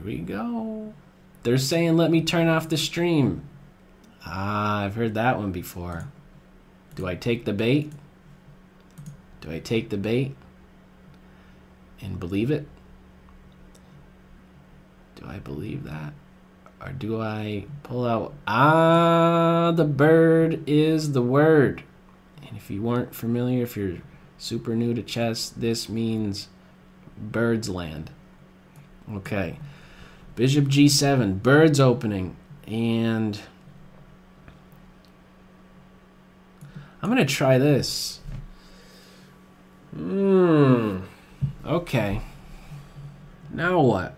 Here we go. They're saying let me turn off the stream. Ah, I've heard that one before. Do I take the bait? Do I take the bait and believe it? Do I believe that? Or do I pull out? Ah, the bird is the word. And if you weren't familiar, if you're super new to chess, this means bird's land. Okay. Bishop G7, bird's opening. And I'm going to try this. Okay. Now what?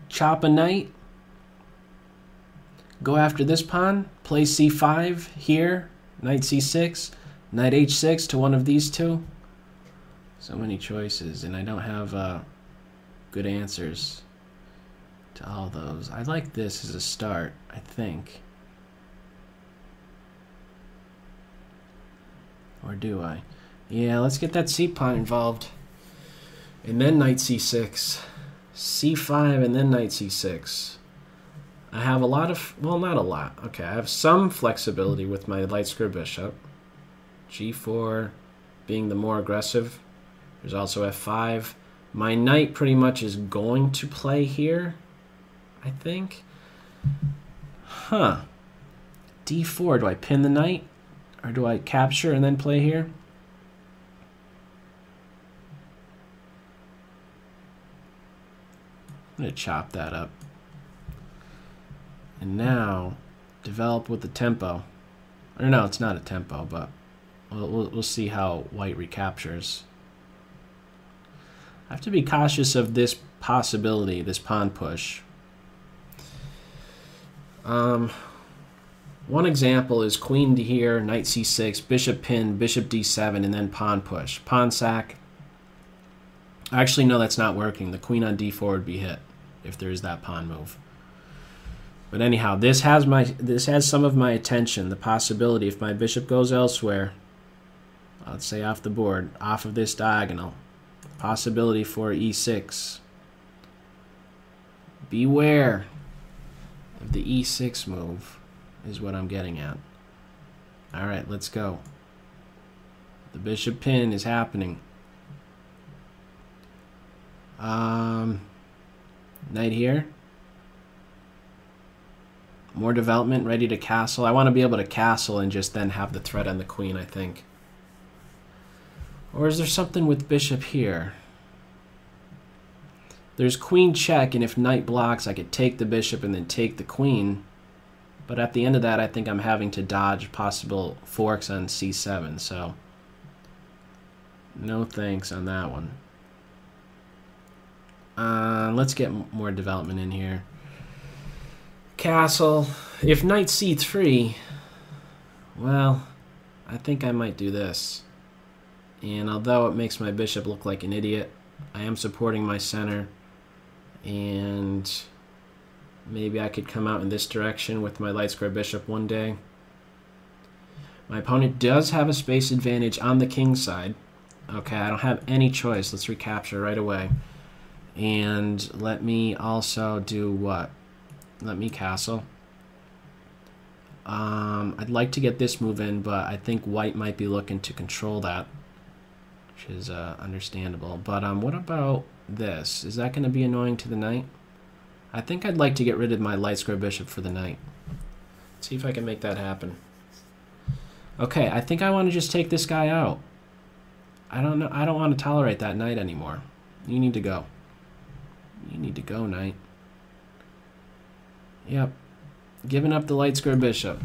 Chop a knight. Go after this pawn. Play c5 here. Knight c6. Knight h6 to one of these two. So many choices, and I don't have good answers to all those. I like this as a start, I think. Or do I? Yeah, let's get that c-pawn involved. And then knight c6. c5 and then knight c6. I have a lot of, well, not a lot. Okay, I have some flexibility with my light square bishop. g4 being the more aggressive. There's also f5. My knight pretty much is going to play here, I think. Huh. d4, do I pin the knight? Or do I capture and then play here? I'm going to chop that up. And now, develop with the tempo. Or no, it's not a tempo, but we'll see how white recaptures. I have to be cautious of this possibility, this pawn push. One example is queen to here, knight c6, bishop pin, bishop d7, and then pawn push. Pawn sack. Actually, no, that's not working. The queen on d4 would be hit if there is that pawn move. But anyhow, this has some of my attention. The possibility, if my bishop goes elsewhere, let's say off the board, off of this diagonal, possibility for e6. Beware of the e6 move is what I'm getting at. All right, let's go. The bishop pin is happening. Knight here. More development, ready to castle. I want to be able to castle and just then have the threat on the queen, I think. Or is there something with bishop here? There's queen check, and if knight blocks, I could take the bishop and then take the queen. But at the end of that, I think I'm having to dodge possible forks on c7, so no thanks on that one. Let's get more development in here. Castle. If knight c3, well, I think I might do this. And although it makes my bishop look like an idiot, I am supporting my center. And maybe I could come out in this direction with my light square bishop one day. My opponent does have a space advantage on the king side. Okay, I don't have any choice. Let's recapture right away. And let me also do what? Let me castle. I'd like to get this move in, but I think white might be looking to control that, which is understandable. But what about this? Is that going to be annoying to the knight? I think I'd like to get rid of my light square bishop for the knight. Let's see if I can make that happen. Okay, I think I want to just take this guy out. I don't know. I don't want to tolerate that knight anymore. You need to go. You need to go, knight. Yep. Giving up the light square bishop.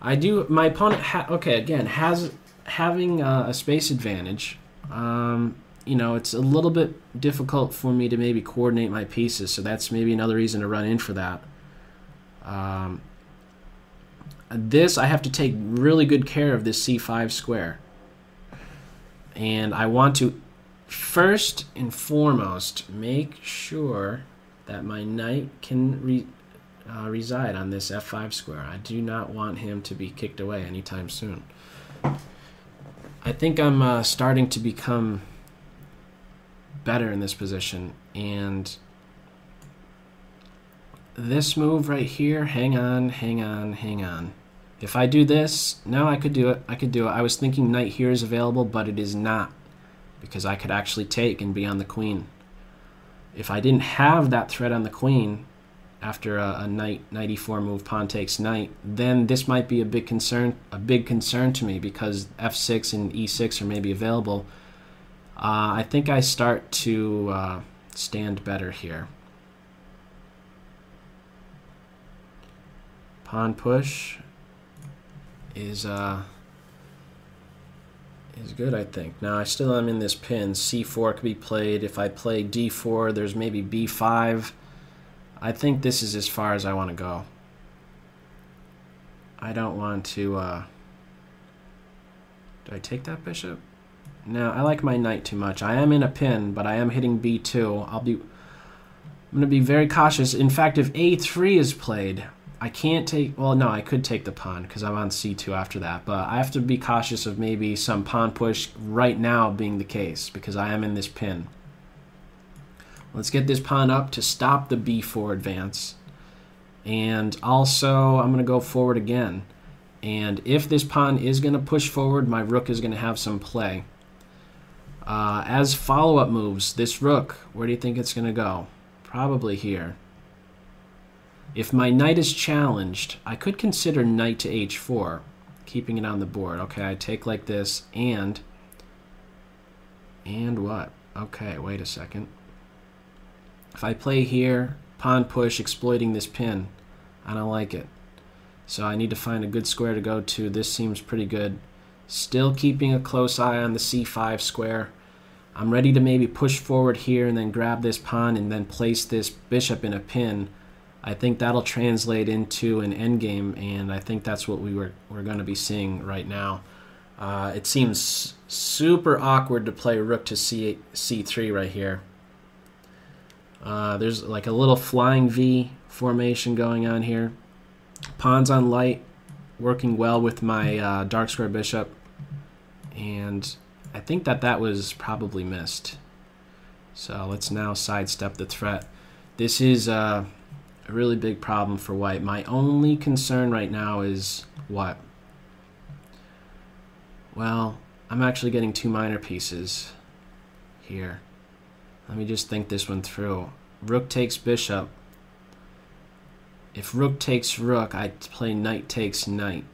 I do. My opponent, okay, again, having a space advantage. You know, it's a little bit difficult for me to maybe coordinate my pieces, so that's maybe another reason to run in for that. This, I have to take really good care of this c5 square. And I want to, first and foremost, make sure that my knight can reside on this f5 square. I do not want him to be kicked away anytime soon. I think I'm starting to become better in this position, and this move right here. Hang on, hang on, hang on. If I do this, no, I could do it. I could do it. I was thinking knight here is available, but it is not, because I could actually take and be on the queen. If I didn't have that threat on the queen after a knight e4 move, pawn takes knight, then this might be a big concern to me, because f6 and e6 are maybe available. I think I start to stand better here. Pawn push is good, I think. Now I still am in this pin. c4 could be played. If I play d4, there's maybe b5. I think this is as far as I want to go. I don't want to... do I take that bishop? No, I like my knight too much. I am in a pin, but I am hitting b2. I'm going to be very cautious. In fact, if a3 is played, I can't take... Well, no, I could take the pawn because I'm on c2 after that. But I have to be cautious of maybe some pawn push right now being the case, because I am in this pin. Let's get this pawn up to stop the b4 advance. And also, I'm going to go forward again. And if this pawn is going to push forward, my rook is going to have some play. As follow-up moves, this rook, where do you think it's going to go? Probably here. If my knight is challenged, I could consider knight to h4, keeping it on the board. Okay, I take like this, and what? Okay, wait a second. If I play here, pawn push, exploiting this pin, I don't like it. So I need to find a good square to go to. This seems pretty good. Still keeping a close eye on the c5 square. I'm ready to maybe push forward here and then grab this pawn and then place this bishop in a pin. I think that'll translate into an endgame, and I think that's what we're going to be seeing right now. It seems super awkward to play rook to c3 right here. There's like a little flying V formation going on here. Pawns on light, working well with my dark square bishop, and I think that was probably missed. So let's now sidestep the threat. This is a really big problem for white. My only concern right now is what? Well, I'm actually getting two minor pieces here. Let me just think this one through. Rook takes bishop. If rook takes rook, I play knight takes knight.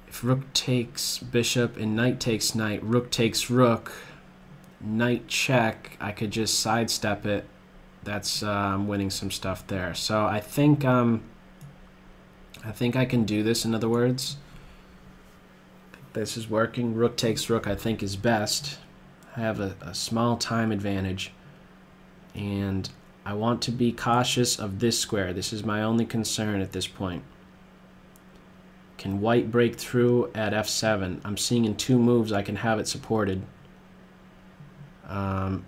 If rook takes bishop and knight takes knight, rook takes rook, knight check, I could just sidestep it. That's I'm winning some stuff there. So I think I can do this, in other words. This is working. Rook takes rook, I think, is best. I have a small time advantage, and I want to be cautious of this square. This is my only concern at this point. Can white break through at f7? I'm seeing in two moves I can have it supported. I'm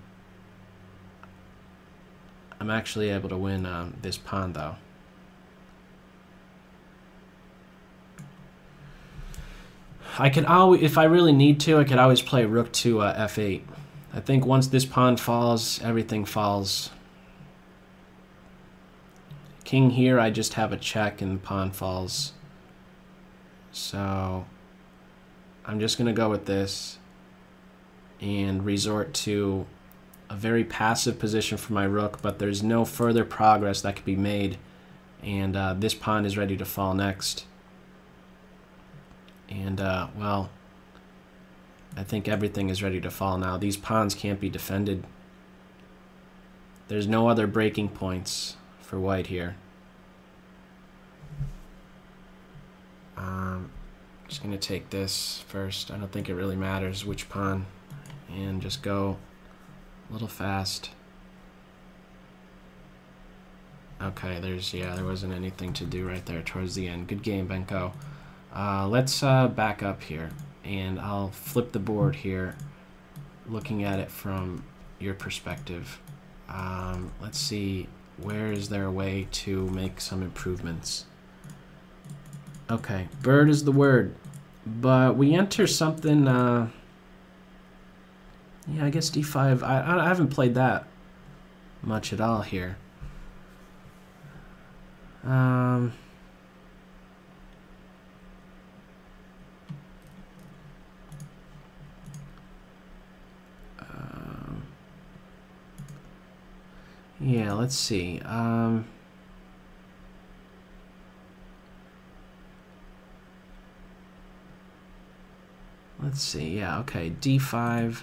actually able to win this pawn, though. I could always, if I really need to, I could always play rook to f8. I think once this pawn falls, everything falls. King here, I just have a check and the pawn falls. So I'm just going to go with this and resort to a very passive position for my rook, but there's no further progress that could be made, and this pawn is ready to fall next. And, well, I think everything is ready to fall now. These pawns can't be defended. There's no other breaking points for white here. Just going to take this first. I don't think it really matters which pawn. And just go a little fast. Okay, there wasn't anything to do right there towards the end. Good game, Benko. Let's back up here, and I'll flip the board here, looking at it from your perspective. Let's see, where is there a way to make some improvements? Okay, bird is the word, but we enter something Yeah, I guess d5. I haven't played that much at all here. Yeah, let's see. Let's see. Yeah, okay. d5.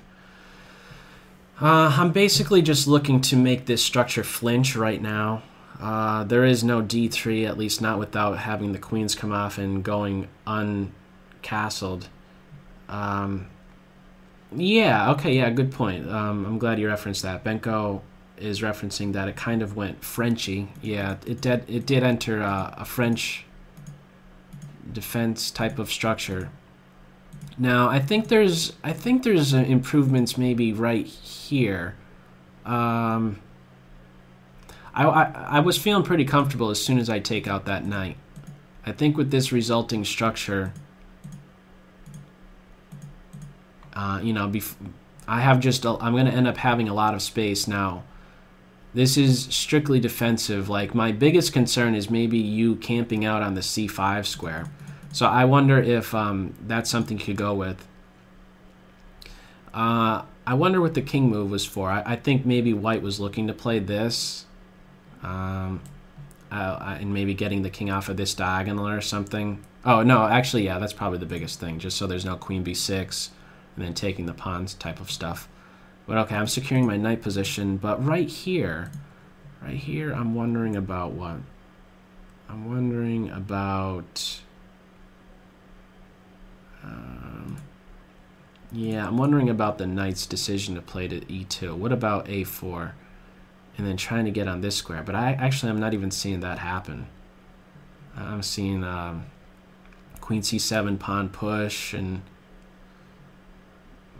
I'm basically just looking to make this structure flinch right now. There is no d3, at least not without having the queens come off and going uncastled. Yeah, okay, yeah, good point. I'm glad you referenced that. Benko is referencing that it kind of went Frenchy. Yeah, it did enter a French defense type of structure. Now, I think there's improvements maybe right here. I was feeling pretty comfortable as soon as I take out that knight. I think with this resulting structure, you know, I'm going to end up having a lot of space now. This is strictly defensive. Like, my biggest concern is maybe you camping out on the c5 square. So I wonder if that's something you could go with. I wonder what the king move was for. I think maybe white was looking to play this. And maybe getting the king off of this diagonal or something. Oh, no, actually, yeah, that's probably the biggest thing. Just so there's no queen b6 and then taking the pawns type of stuff. But okay, I'm securing my knight position. But right here, I'm wondering about what? I'm wondering about... yeah, I'm wondering about the knight's decision to play to e2. What about a4? And then trying to get on this square. But I'm not even seeing that happen. I'm seeing queen c7, pawn push, and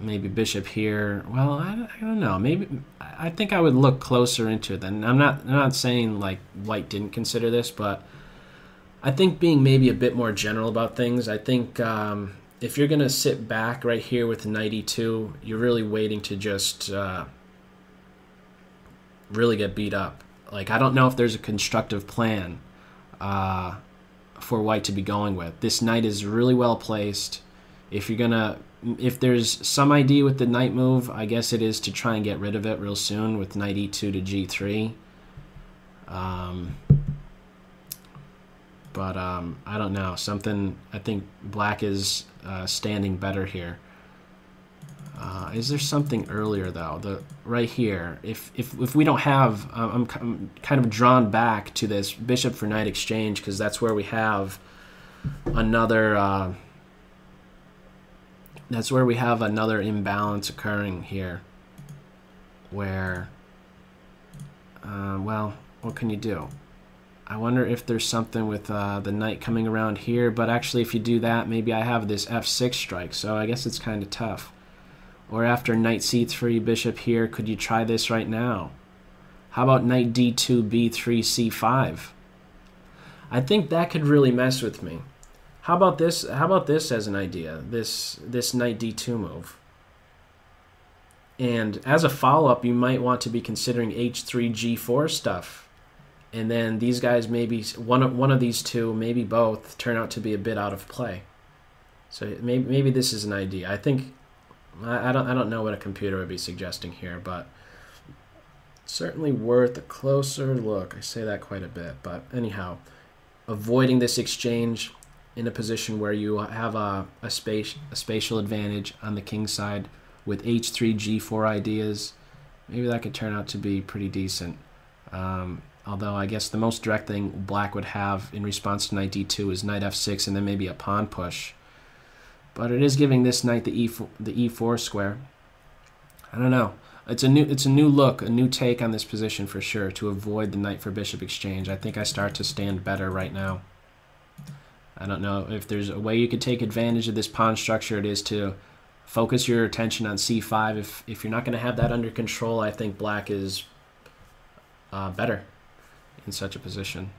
maybe bishop here. Well, I don't know. Maybe I think I would look closer into it. Then I'm not saying like white didn't consider this, but I think being maybe a bit more general about things. I think if you're gonna sit back right here with knight e2, you're really waiting to just really get beat up. Like, I don't know if there's a constructive plan for white to be going with. This knight is really well placed. If there's some idea with the knight move, I guess it is to try and get rid of it real soon with knight e2 to g3. But I don't know. I think black is standing better here. Is there something earlier though? Right here, if we don't have, I'm kind of drawn back to this bishop for knight exchange because that's where we have another. That's where we have another imbalance occurring here. Where, well, what can you do? I wonder if there's something with the knight coming around here, but actually if you do that, maybe I have this f6 strike, so I guess it's kind of tough. Or after knight c3, bishop here, could you try this right now? How about knight d2, b3, c5? I think that could really mess with me. How about this? How about this as an idea? This knight d2 move. And as a follow-up, you might want to be considering h3, g4 stuff. And then these guys, maybe one of these two, maybe both, turn out to be a bit out of play. So maybe this is an idea. I think I don't know what a computer would be suggesting here, but certainly worth a closer look. I say that quite a bit, but anyhow, avoiding this exchange in a position where you have a spatial advantage on the king side with h3, g4 ideas, maybe that could turn out to be pretty decent. Although I guess the most direct thing black would have in response to knight d2 is knight f6 and then maybe a pawn push. But it is giving this knight the e4 square. I don't know. It's a new look, a new take on this position for sure to avoid the knight for bishop exchange. I think I start to stand better right now. I don't know if there's a way you could take advantage of this pawn structure. It is to focus your attention on c5. If you're not going to have that under control, I think black is better in such a position.